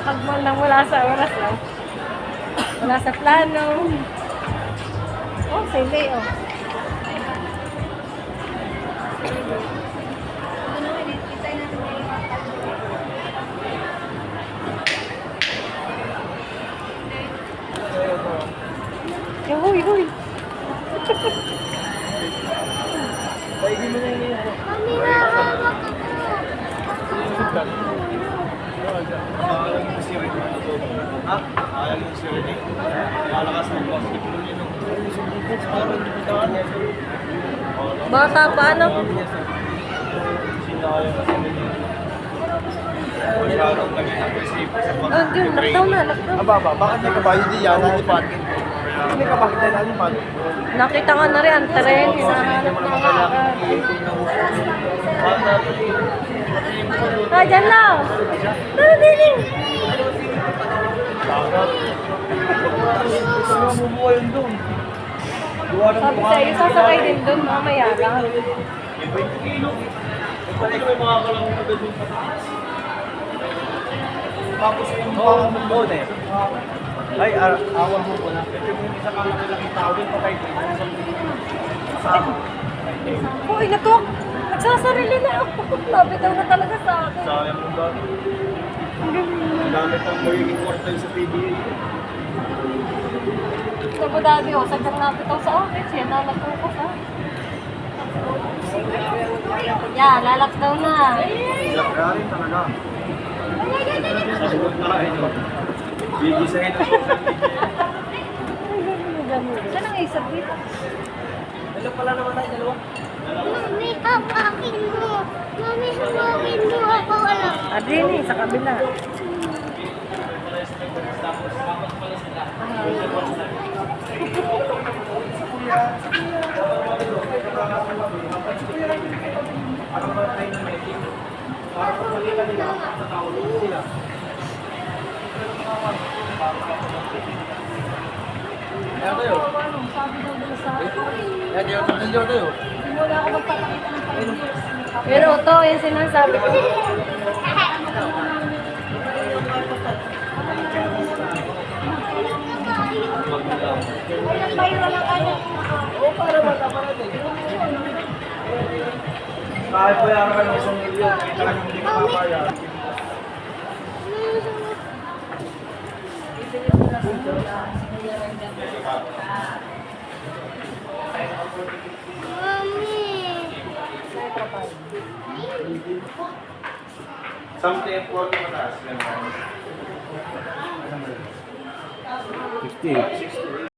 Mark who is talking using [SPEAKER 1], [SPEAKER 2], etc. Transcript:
[SPEAKER 1] Nakakagman lang wala sa oras lang. Wala sa plano. Oh, sili, oh. Huy, huy.
[SPEAKER 2] Paigi mo na yun.
[SPEAKER 3] Mami, nahawak ako.
[SPEAKER 2] Alam mo si Rene. Ha? Alam mo si Rene. Malakas ng basketball yun.
[SPEAKER 1] Bata pa, ano?
[SPEAKER 2] Sinaya kasi nila. Masyadong naging aggressive sa
[SPEAKER 1] Oh, yun, lockdown na, lockdown.
[SPEAKER 2] Aba, bakit may kabayo di yan? Nalipad. May kabayo na nalipad.
[SPEAKER 1] Nakita nga na rin ang tren, hinahanap na nga. Ah, dyan lang. Tara, Dini.
[SPEAKER 2] Sumubuha yun doon.
[SPEAKER 1] Sabi sa'yo, sasakay din doon, mamaya lang.
[SPEAKER 2] Yung 20 kilo. Pati may mga kalang agad yung pataas. Tapos yung mga doon eh. Ay, awan mo po na. Ito yung isa ka lang tao din patay din. Kasama.
[SPEAKER 1] Uy, naku! Nagsasarili na ako. Nabitaw na talaga sa akin.
[SPEAKER 2] Sayang mo ba? Ang gamit ang magiging quartal sa PBA.
[SPEAKER 1] Sabi dati, oh, sadyang nabitaw sa akin. Siya nalatukos, ha? Yeah, lalakdaw na.
[SPEAKER 2] Kaya rin talaga. Sasagot na kayo nyo. Gigisahin ang social media.
[SPEAKER 1] Saan ang isap dito?
[SPEAKER 2] Dalawa pala naman tayo, dalawa.
[SPEAKER 3] Mami, hawakin mo. Mami, hawakin mo ako. Alam.
[SPEAKER 1] Adrini, sa kabila.
[SPEAKER 2] Ano ba tayo ng meeting? Para pagpalitan nila, tatawag sila. Kaya tayo.
[SPEAKER 1] Sabi daw doon sa
[SPEAKER 2] Kaya tayo.
[SPEAKER 1] Hindi mo na ako magpapakita ng 5 years. Pero ito, yung sinasabi ko. Walang bayo, walang ano.
[SPEAKER 2] Oo, para ba natin? Kahit bayaran ka ng 1,000,000, kahit talagang hindi ka papayag.
[SPEAKER 3] Mami.
[SPEAKER 2] Something for mataas. 50.